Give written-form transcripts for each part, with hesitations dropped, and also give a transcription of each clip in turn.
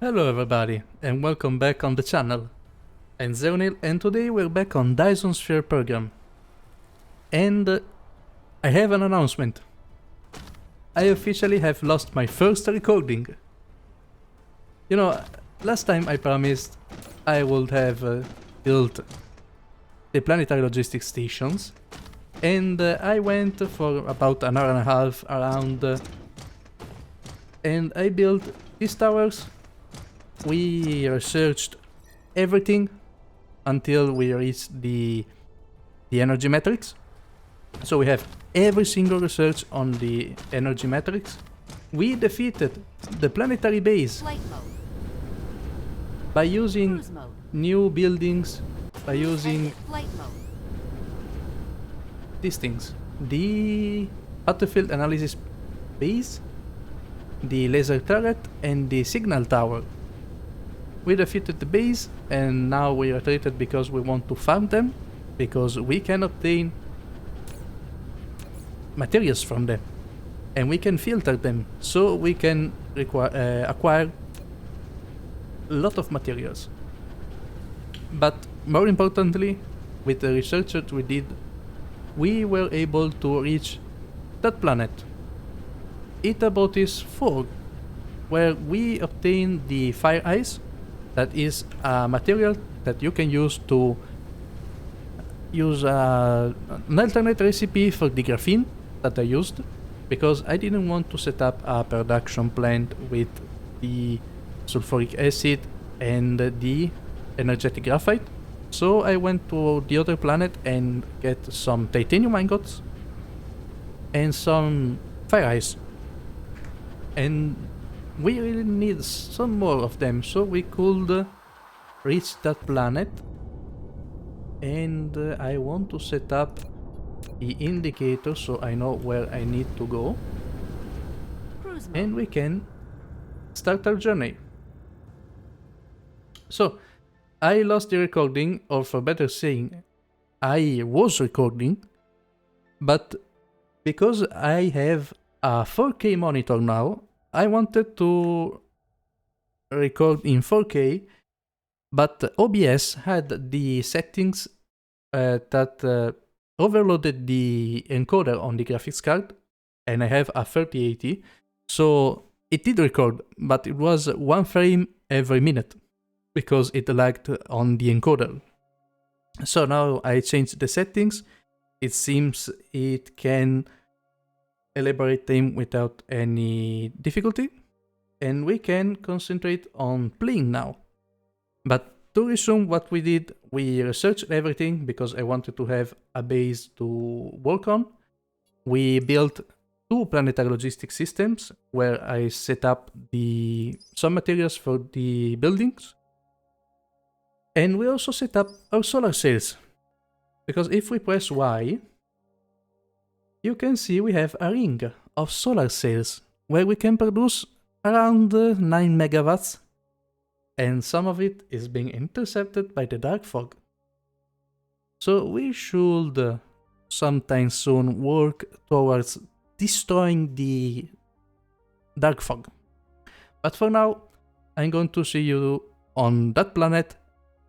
Hello everybody, and welcome back on the channel. I'm Zerunil, and today we're back on Dyson Sphere program. And I have an announcement. I officially have lost my first recording. You know, last time I promised I would have built the planetary logistics stations, and I went for about an hour and a half around, and I built these towers. We researched everything until we reached the energy metrics. So we have every single research on the energy metrics. We defeated the planetary base by using new buildings, by using these things. The battlefield analysis base, the laser turret, and the signal tower. We defeated the base, and now we retreated because we want to farm them, because we can obtain materials from them, and we can filter them, so we can acquire a lot of materials. But more importantly, with the research that we did, we were able to reach that planet, Ep3 4, where we obtained the fire ice. That is a material that you can use to use an alternate recipe for the graphene that I used, because I didn't want to set up a production plant with the sulfuric acid and the energetic graphite. So I went to the other planet and get some titanium ingots and some fire ice. And we really need some more of them, so we could reach that planet. And I want to set up the indicator so I know where I need to go. And we can start our journey. So, I lost the recording, or for better saying, I was recording, but because I have a 4K monitor now, I wanted to record in 4K, but OBS had the settings that overloaded the encoder on the graphics card, and I have a 3080, so it did record, but it was 1 frame every minute, because it lagged on the encoder. So now I changed the settings. It seems it can elaborate them without any difficulty, and we can concentrate on playing now. But to resume what we did, we researched everything because I wanted to have a base to work on. We built 2 planetary logistic systems where I set up some materials for the buildings, and we also set up our solar cells, because if we press Y, you can see we have a ring of solar cells where we can produce around 9 megawatts, and some of it is being intercepted by the dark fog. So we should sometime soon work towards destroying the dark fog. But for now, I'm going to see you on that planet,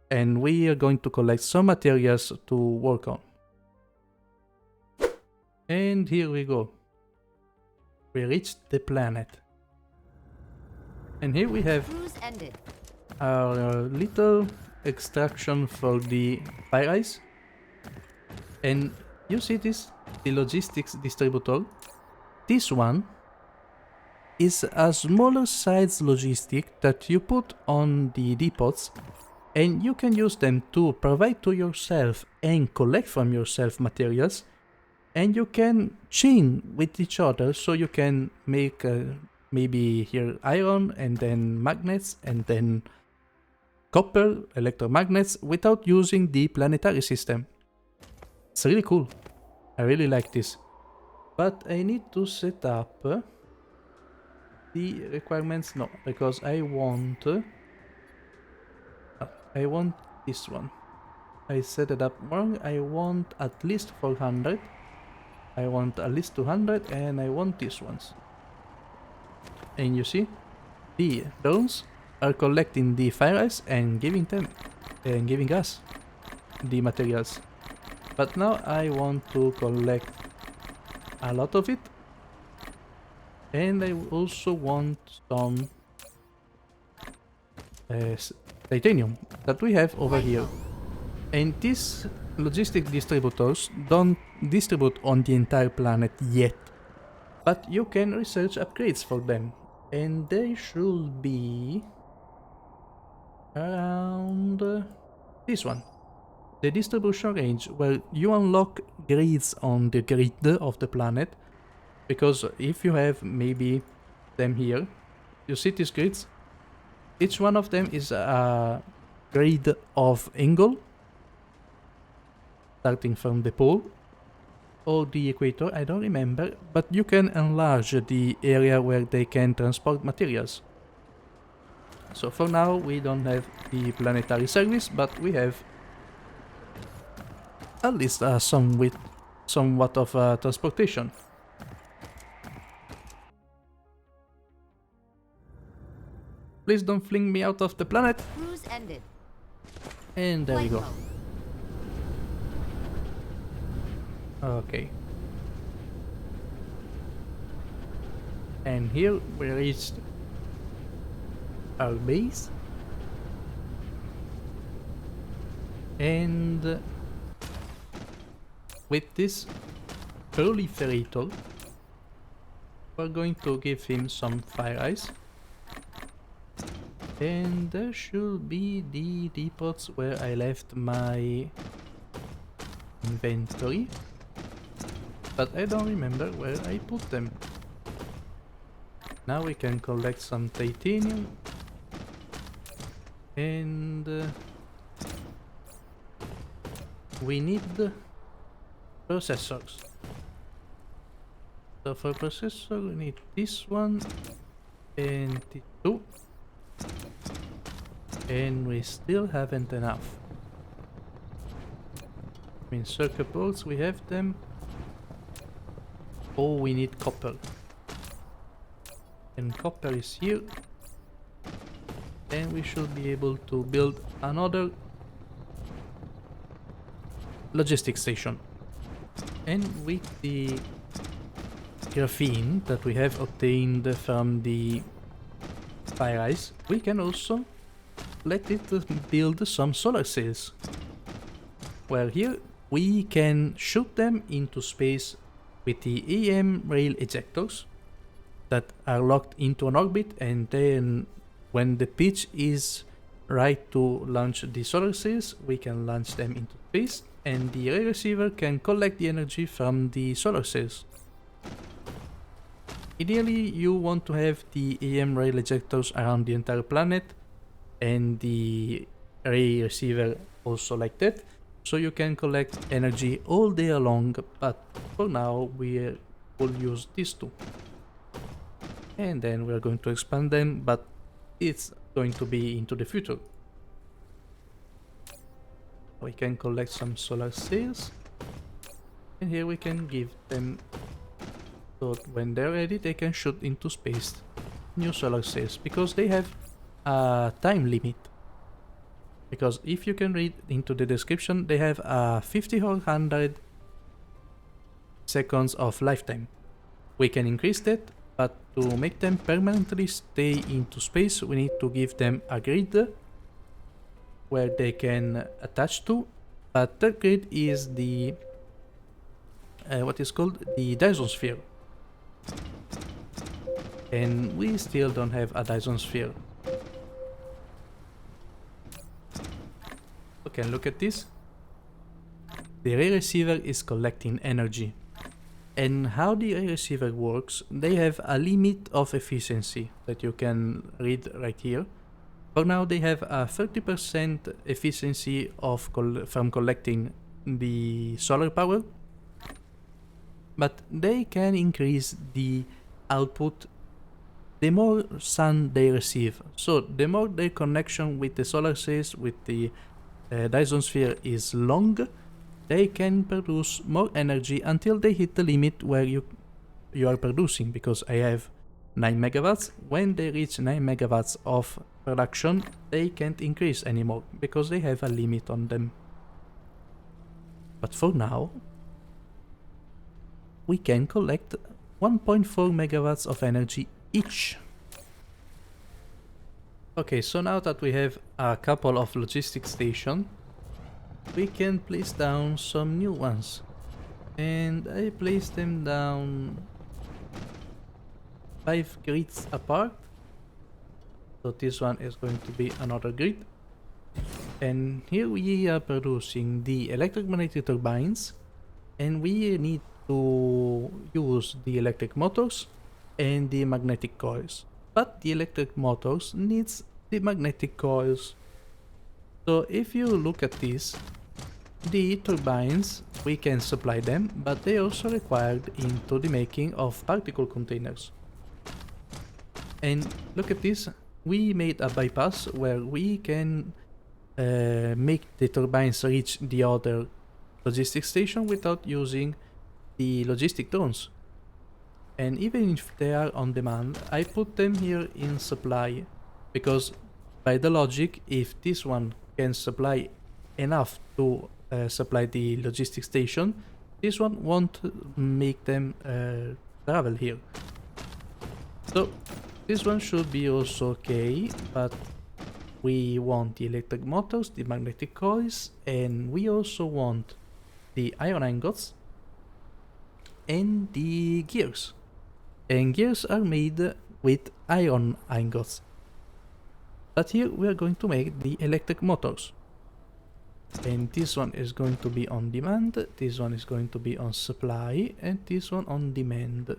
and we are going to collect some materials to work on. And here we go. We reached the planet. And here we have our little extraction for the fire ice. And you see this, the logistics distributor. This one is a smaller size logistic that you put on the depots, and you can use them to provide to yourself and collect from yourself materials. And you can chain with each other, so you can make maybe here iron, and then magnets, and then copper, electromagnets, without using the planetary system. It's really cool. I really like this. But I need to set up the requirements. No, because I want this one. I set it up wrong. I want at least 400. I want at least 200, and I want these ones. And you see, the drones are collecting the fire ice and giving us the materials. But now I want to collect a lot of it, and I also want some titanium that we have over here. And these logistic distributors don't distribute on the entire planet yet, but you can research upgrades for them, and they should be around this one. The distribution range, where you unlock grids on the grid of the planet, because if you have maybe them here, you see these grids? Each one of them is a grid of angle, starting from the pole or the equator, I don't remember, but you can enlarge the area where they can transport materials. So for now we don't have the planetary service, but we have at least somewhat of transportation. Please don't fling me out of the planet. Cruise ended. And there we Flight go. mode. Okay. And here we reached our base. And with this proliferator, we're going to give him some fire ice. And there should be the depots where I left my inventory, but I don't remember where I put them. Now we can collect some titanium, and we need processors. So for processor we need this one and this two, and we still haven't enough. I mean, circuit boards, we have them. Oh, we need copper. And copper is here. And we should be able to build another logistic station. And with the graphene that we have obtained from the fire ice, we can also let it build some solar cells. Well, here we can shoot them into space with the EM rail ejectors that are locked into an orbit, and then when the pitch is right to launch the solar cells, we can launch them into space, and the array receiver can collect the energy from the solar cells. Ideally, you want to have the EM rail ejectors around the entire planet, and the array receiver also like that, so you can collect energy all day long, but for now we will use these two. And then we're going to expand them, but it's going to be into the future. We can collect some solar cells, and here we can give them, so when they're ready they can shoot into space new solar cells, because they have a time limit. Because if you can read into the description, they have a 50-100 seconds of lifetime. We can increase that, but to make them permanently stay into space, we need to give them a grid where they can attach to. But that grid is the what is called the Dyson sphere, and we still don't have a Dyson sphere. Okay, look at this. The array receiver is collecting energy. And how the array receiver works, they have a limit of efficiency that you can read right here. For now they have a 30% efficiency of from collecting the solar power, but they can increase the output the more sun they receive. So the more their connection with the solar cells, with the Dyson sphere is long, they can produce more energy until they hit the limit where you are producing, because I have 9 megawatts. When they reach 9 megawatts of production, they can't increase anymore because they have a limit on them. But for now, we can collect 1.4 megawatts of energy each. Okay, so now that we have a couple of logistic stations, we can place down some new ones. And I place them down 5 grids apart. So this one is going to be another grid. And here we are producing the electromagnetic turbines, and we need to use the electric motors and the magnetic coils. But the electric motors needs the magnetic coils. So if you look at this, the turbines, we can supply them, but they also required into the making of particle containers. And look at this, we made a bypass where we can make the turbines reach the other logistic station without using the logistic drones. And even if they are on demand, I put them here in supply, because by the logic, if this one can supply enough to supply the logistic station, this one won't make them travel here. So this one should be also okay, but we want the electric motors, the magnetic coils, and we also want the iron ingots and the gears. And gears are made with iron ingots. But here we are going to make the electric motors. And this one is going to be on demand, this one is going to be on supply, and this one on demand.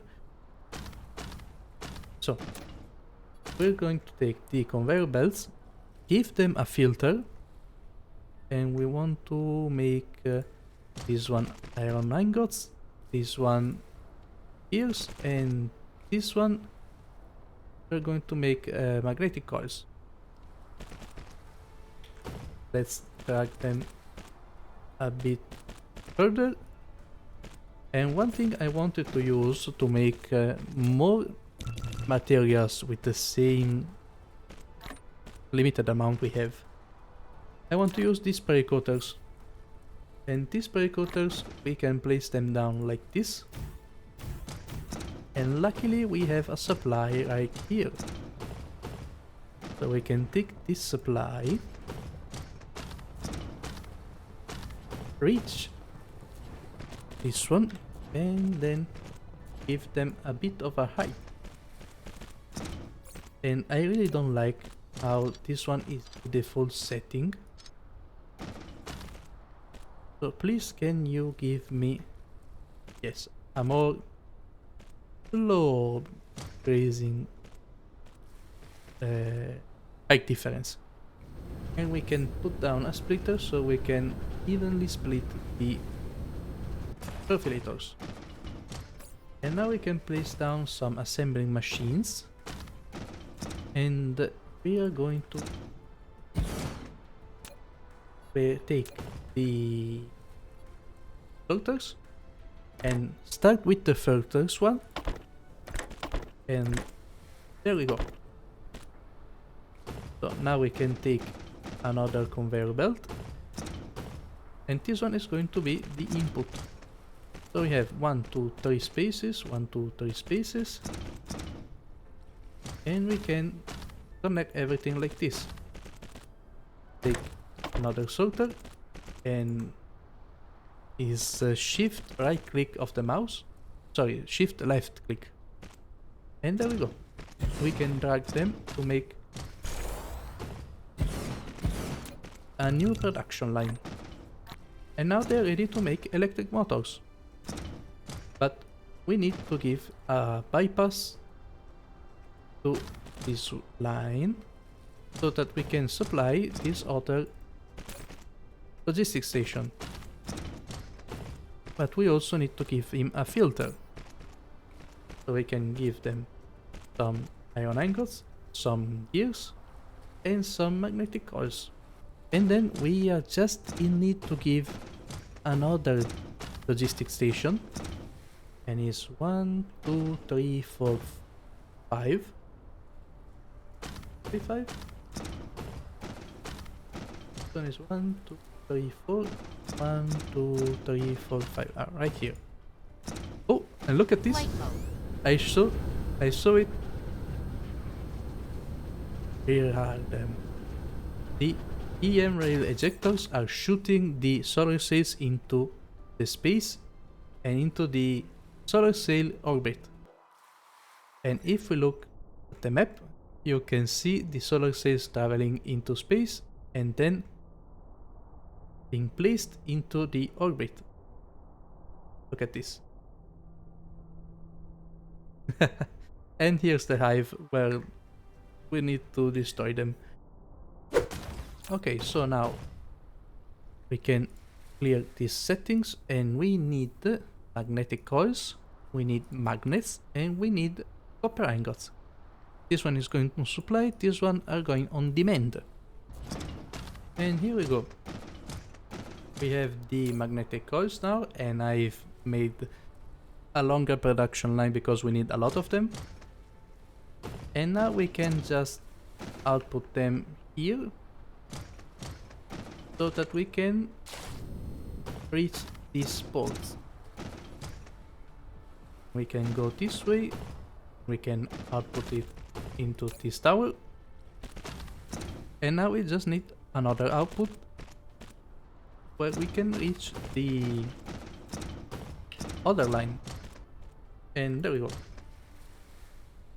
So we're going to take the conveyor belts, give them a filter, and we want to make this one iron ingots, this one gears, and this one we're going to make magnetic coils. Let's drag them a bit further. And one thing I wanted to use to make more materials with the same limited amount we have, I want to use these pericoters. And these pericoters, we can place them down like this. And luckily we have a supply right here. So we can take this supply, reach this one, and then give them a bit of a height. And I really don't like how this one is the default setting. So please, can you give me, yes, a more slow grazing height difference. And we can put down a splitter so we can evenly split the perforators. And now we can place down some assembling machines. And we are going to take the filters and start with the filters one. And there we go. So now we can take another conveyor belt, and this one is going to be the input. So we have 1, 2, 3 spaces, 1, 2, 3 spaces, and we can connect everything like this. Take another sorter and is shift right click of the mouse, sorry, shift left click, and there we go. We can drag them to make a new production line. And now they're ready to make electric motors. But we need to give a bypass to this line so that we can supply this other logistic station. But we also need to give him a filter. So we can give them some iron ingots, some gears, and some magnetic coils. And then we are just in need to give another logistic station. And it's 1, 2, 3, 4, 5. 5. This one is 1, 2, 3, 4. 1, 2, 3, 4, 5. Ah, right here. Oh, and look at this. I saw it. Here are them. The EM rail ejectors are shooting the solar sails into the space and into the solar sail orbit. And if we look at the map, you can see the solar sails traveling into space and then being placed into the orbit. Look at this. And here's the hive where we need to destroy them. Okay, so now we can clear these settings, and we need magnetic coils, we need magnets, and we need copper ingots. This one is going to supply, this one are going on demand. And here we go. We have the magnetic coils now, and I've made a longer production line because we need a lot of them. And now we can just output them here so that we can reach these poles. We can go this way, we can output it into this tower, and now we just need another output where we can reach the other line. And there we go.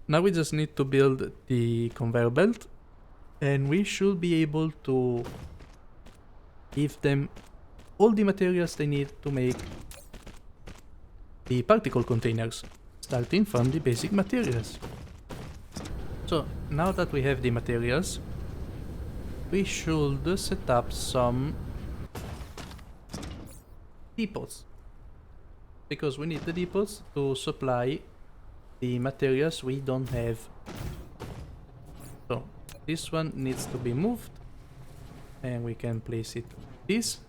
Now we just need to build the conveyor belt, and we should be able to give them all the materials they need to make the particle containers, starting from the basic materials. So now that we have the materials, we should set up some depots, because we need the depots to supply the materials we don't have. So this one needs to be moved, and we can place it this.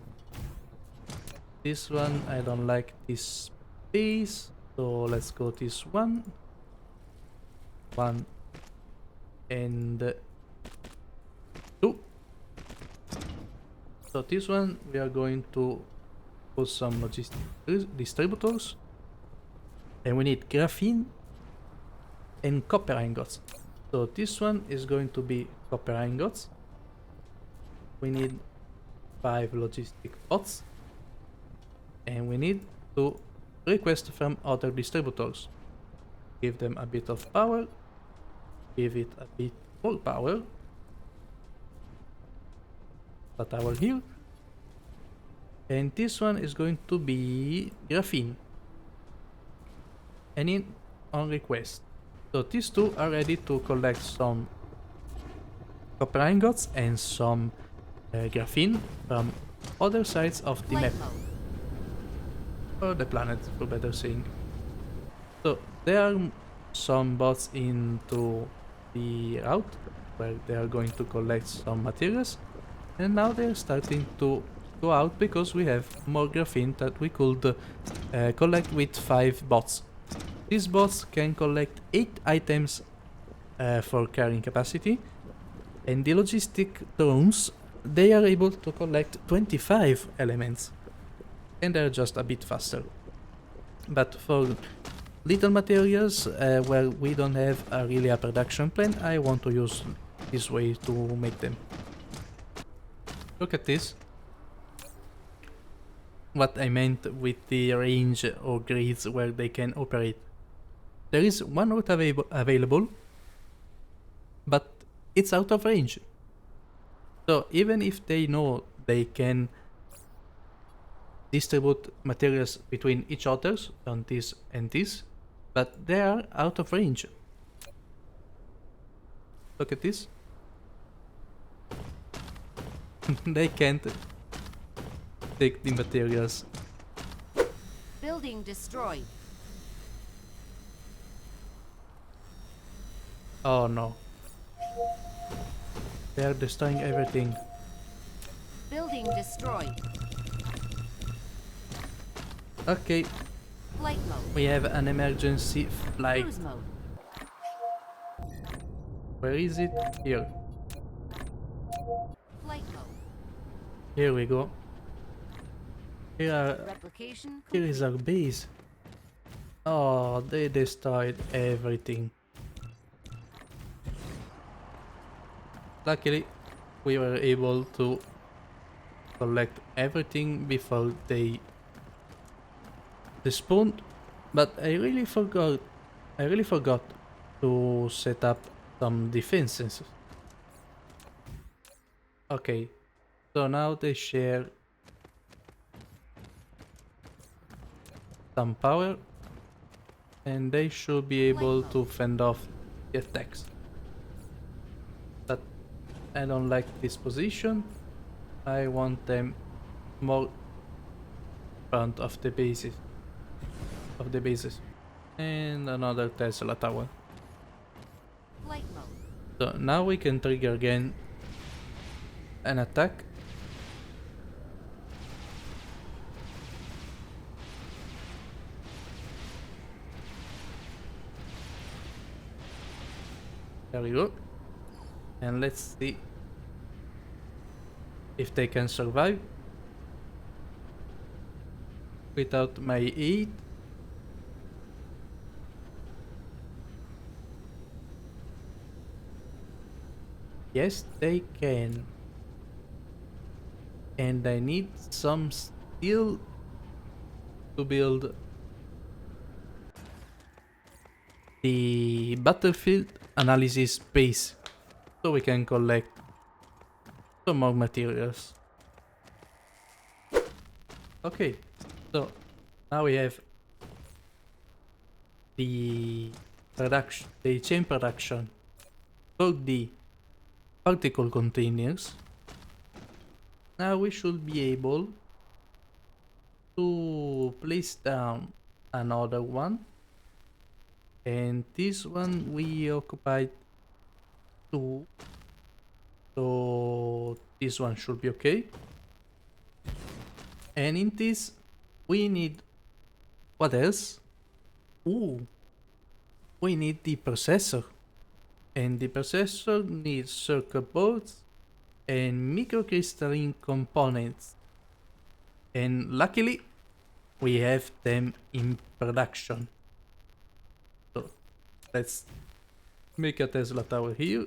This one, I don't like this space, so let's go this one. 1 and 2. So this one we are going to put some logistic distributors, and we need graphene and copper ingots. So this one is going to be copper ingots. We need 5 logistic pots, and we need to request from other distributors. Give them a bit of power, give it a bit more power. A tower here, and this one is going to be graphene, and in on request. So these two are ready to collect some copper ingots and some graphene from other sides of the map, or the planet for better saying. So there are some bots into the route where they are going to collect some materials, and now they're starting to go out because we have more graphene that we could collect with 5 bots. These bots can collect 8 items for carrying capacity, and the logistic drones, they are able to collect 25 elements, and they're just a bit faster. But for little materials where we don't have really a production plant, I want to use this way to make them. Look at this. What I meant with the range or grids where they can operate. There is one route available, but it's out of range. So even if they know they can distribute materials between each others on this and this, but they are out of range. Look at this. They can't take the materials. Building destroyed. Oh no. They are destroying everything. Building destroyed. Okay. Flight mode. We have an emergency flight. Cruise mode. Where is it? Here. Flight mode. Here we go. Replication Here is complete. our base. Oh, they destroyed everything. Luckily, we were able to collect everything before they despawned, but I really forgot to set up some defenses. Okay, so now they share some power and they should be able to fend off the attacks. But I don't like this position. I want them more front of the bases. And another Tesla tower. Flight mode. So now we can trigger again an attack. There we go. And let's see if they can survive without my aid. Yes, they can. And I need some steel to build the battlefield analysis base so we can collect some more materials. Okay, so now we have the chain production for the particle containers. Now we should be able to place down another one, and this one we occupied 2, so this one should be okay. And in this we need, what else? Ooh, we need the processor, and the processor needs circuit boards and microcrystalline components, and luckily we have them in production. So let's make a Tesla tower here.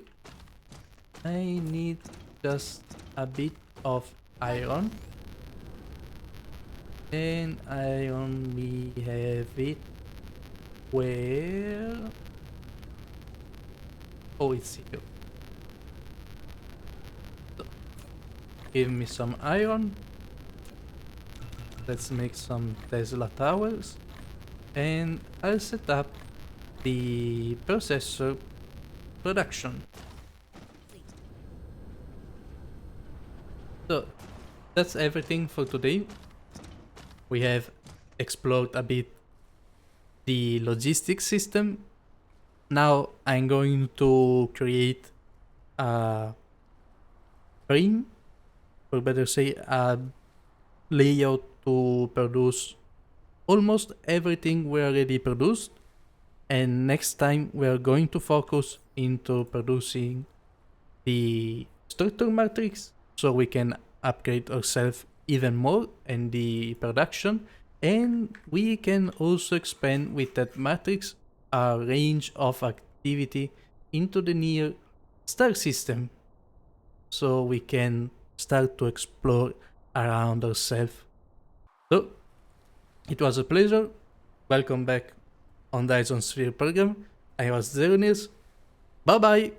I need just a bit of iron, and I only have it where? Oh, it's here. So, give me some iron. Let's make some Tesla towers, and I'll set up the processor production. So that's everything for today. We have explored a bit the logistics system. Now I'm going to create a frame, or better say a layout to produce almost everything we already produced, and next time we are going to focus into producing the structure matrix so we can upgrade ourselves even more in the production, and we can also expand with that matrix a range of activity into the near star system so we can start to explore around ourselves. So it was a pleasure. Welcome back on Dyson Sphere program. I was zerunil. Bye bye.